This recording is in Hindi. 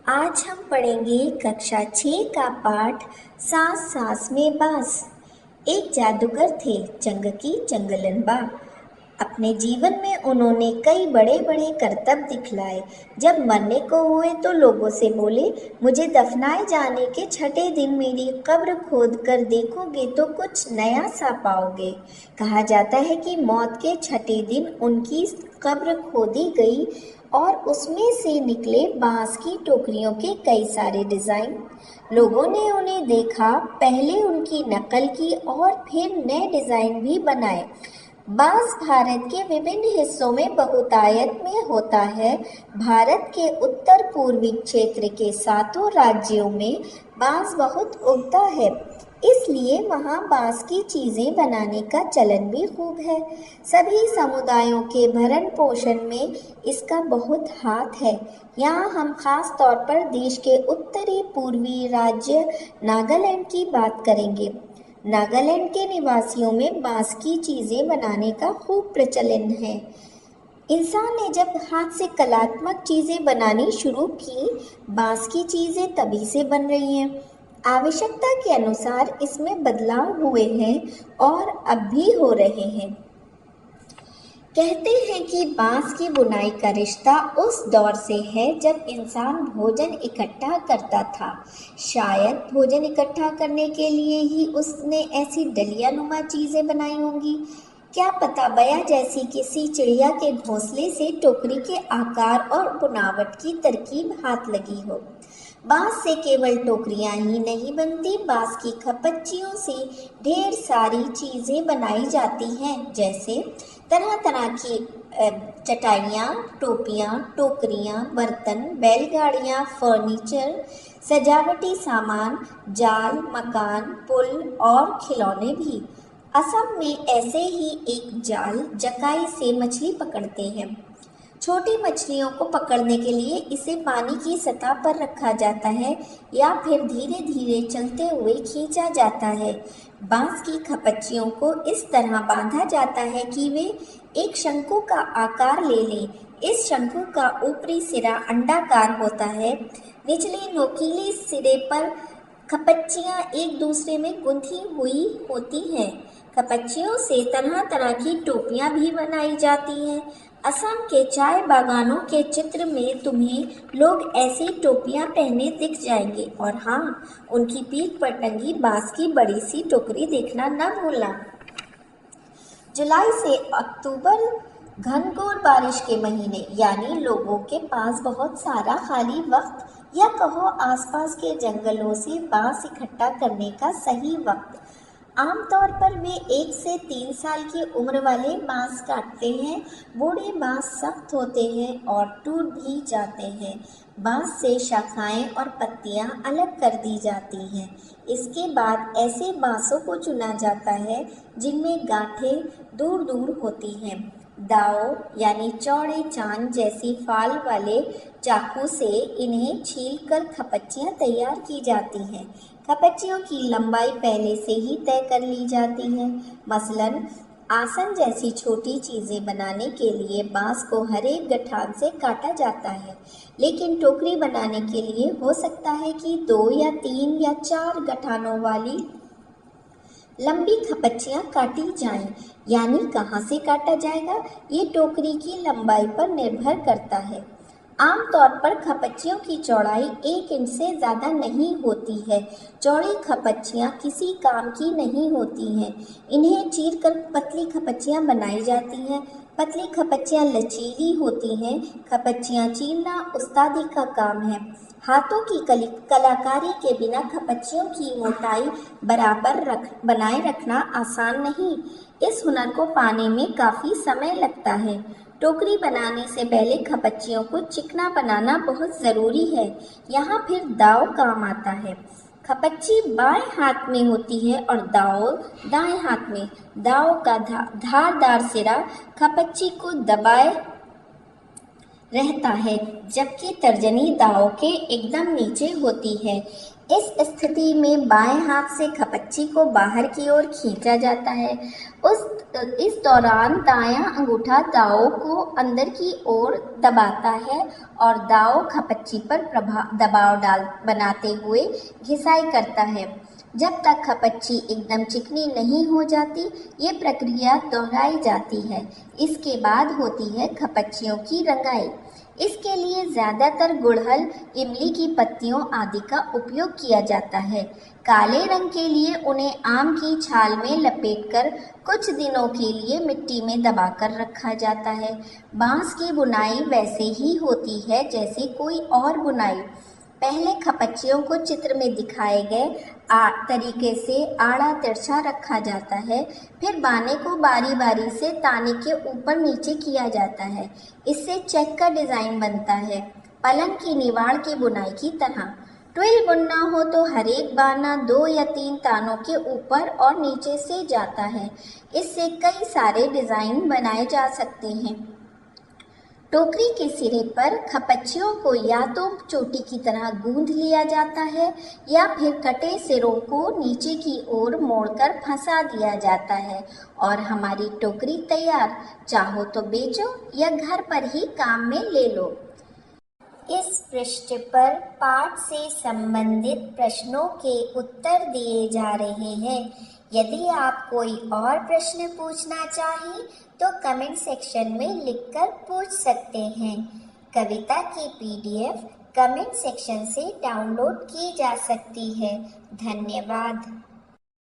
आज हम पढ़ेंगे कक्षा 6 का पाठ सांस सांस में बांस। एक जादूगर थे चंगकी चंगलनबा। अपने जीवन में उन्होंने कई बड़े बड़े करतब दिखलाए। जब मरने को हुए तो लोगों से बोले, मुझे दफनाए जाने के छठे दिन मेरी कब्र खोद कर देखोगे तो कुछ नया सा पाओगे। कहा जाता है कि मौत के छठे दिन उनकी कब्र खोदी गई और उसमें से निकले बांस की टोकरियों के कई सारे डिजाइन। लोगों ने उन्हें देखा, पहले उनकी नकल की और फिर नए डिजाइन भी बनाए। बांस भारत के विभिन्न हिस्सों में बहुतायत में होता है। भारत के उत्तर पूर्वी क्षेत्र के 7 राज्यों में बांस बहुत उगता है, इसलिए वहाँ बांस की चीजें बनाने का चलन भी खूब है। सभी समुदायों के भरण पोषण में इसका बहुत हाथ है। यहाँ हम खास तौर पर देश के उत्तरी पूर्वी राज्य नागालैंड की बात करेंगे। नागालैंड के निवासियों में बांस की चीजें बनाने का खूब प्रचलन है। इंसान ने जब हाथ से कलात्मक चीजें बनानी शुरू की, बांस की चीजें तभी से बन रही हैं। आवश्यकता के अनुसार इसमें बदलाव हुए हैं और अब भी हो रहे हैं। कहते हैं कि बांस की बुनाई का रिश्ता उस दौर से है जब इंसान भोजन इकट्ठा करता था। शायद भोजन इकट्ठा करने के लिए ही उसने ऐसी डलिया नुमा चीजें बनाई होंगी। क्या पता बया जैसी किसी चिड़िया के घोंसले से टोकरी के आकार और बनावट की तरकीब हाथ लगी हो। बांस से केवल टोकरियां ही नहीं बनती, बांस की खपच्चियों से ढेर सारी चीजें बनाई जाती हैं, जैसे तरह तरह की चटाइयाँ, टोपियाँ, टोकरियाँ, बर्तन, बैलगाड़ियाँ, फर्नीचर, सजावटी सामान, जाल, मकान, पुल और खिलौने भी। असम में ऐसे ही एक जाल जकाई से मछली पकड़ते हैं। छोटी मछलियों को पकड़ने के लिए इसे पानी की सतह पर रखा जाता है या फिर धीरे धीरे चलते हुए खींचा जाता है। बांस की खपच्चियों को इस तरह बांधा जाता है कि वे एक शंकु का आकार ले लें। इस शंकु का ऊपरी सिरा अंडाकार होता है। निचले नोकीले सिरे पर खपच्चियां एक दूसरे में गुंथी हुई होती हैं। खपच्चियों से तरह तरह की टोपियां भी बनाई जाती हैं। असम के चाय बागानों के चित्र में तुम्हें लोग ऐसी टोपियां पहने दिख जाएंगे। और हाँ, उनकी पीठ पर टंगी बांस की बड़ी सी टोकरी देखना न भूलना। जुलाई से अक्टूबर घनघोर बारिश के महीने, यानी लोगों के पास बहुत सारा खाली वक्त या कहो आसपास के जंगलों से बांस इकट्ठा करने का सही वक्त। आमतौर पर वे 1 से 3 साल की उम्र वाले बांस काटते हैं। बूढ़े बांस सख्त होते हैं और टूट भी जाते हैं। बांस से शाखाएं और पत्तियां अलग कर दी जाती हैं। इसके बाद ऐसे बांसों को चुना जाता है जिनमें गांठें दूर दूर होती हैं। दाव यानी चौड़े चांद जैसी फाल वाले चाकू से इन्हें छीलकर खपच्चियां तैयार की जाती हैं। खपच्चियों की लंबाई पहले से ही तय कर ली जाती है। मसलन आसन जैसी छोटी चीजें बनाने के लिए बांस को हर एक गठान से काटा जाता है, लेकिन टोकरी बनाने के लिए हो सकता है कि 2 या 3 या 4 गठानों वाली लंबी खपच्चियां काटी जाएं। यानी कहाँ से काटा जाएगा, ये टोकरी की लंबाई पर निर्भर करता है। आमतौर पर खपच्चियों की चौड़ाई 1 इंच से ज़्यादा नहीं होती है। चौड़ी खपच्चियाँ किसी काम की नहीं होती हैं। इन्हें चीरकर पतली खपच्चियाँ बनाई जाती हैं। पतली खपच्चियाँ लचीली होती हैं। खपच्चियाँ चीरना उस्तादी का काम है। हाथों की कलाकारी के बिना खपच्चियों की मोटाई बराबर बनाए रखना आसान नहीं। इस हुनर को पाने में काफ़ी समय लगता है। टोकरी बनाने से पहले खपच्चियों को चिकना बनाना बहुत ज़रूरी है। यहाँ फिर दाव काम आता है। खपच्ची बाएं हाथ में होती है और दाव दाएं हाथ में। दाव का धारदार सिरा खपच्ची को दबाए रहता है, जबकि तर्जनी दाव के एकदम नीचे होती है। इस स्थिति में बाएं हाथ से खपच्ची को बाहर की ओर खींचा जाता है। इस दौरान दायां अंगूठा दाव को अंदर की ओर दबाता है और दाव खपच्ची पर दबाव बनाते हुए घिसाई करता है। जब तक खपच्ची एकदम चिकनी नहीं हो जाती, ये प्रक्रिया दोहराई जाती है। इसके बाद होती है खपच्चियों की रंगाई। इसके लिए ज़्यादातर गुड़हल, इमली की पत्तियों आदि का उपयोग किया जाता है। काले रंग के लिए उन्हें आम की छाल में लपेटकर कुछ दिनों के लिए मिट्टी में दबाकर रखा जाता है। बांस की बुनाई वैसे ही होती है जैसे कोई और बुनाई। पहले खपच्चियों को चित्र में दिखाए गए तरीके से आड़ा तिरछा रखा जाता है। फिर बाने को बारी बारी से ताने के ऊपर नीचे किया जाता है। इससे चेक का डिज़ाइन बनता है, पलंग की निवाड़ की बुनाई की तरह। ट्विल बुनना हो तो हर एक बाना 2 या 3 तानों के ऊपर और नीचे से जाता है। इससे कई सारे डिज़ाइन बनाए जा सकते हैं। टोकरी के सिरे पर खपच्चियों को या तो चोटी की तरह गूंथ लिया जाता है या फिर कटे सिरों को नीचे की ओर मोड़कर फंसा दिया जाता है और हमारी टोकरी तैयार। चाहो तो बेचो या घर पर ही काम में ले लो। इस पृष्ठ पर पाठ से संबंधित प्रश्नों के उत्तर दिए जा रहे हैं। यदि आप कोई और प्रश्न पूछना चाहें तो कमेंट सेक्शन में लिखकर पूछ सकते हैं। कविता की PDF कमेंट सेक्शन से डाउनलोड की जा सकती है। धन्यवाद।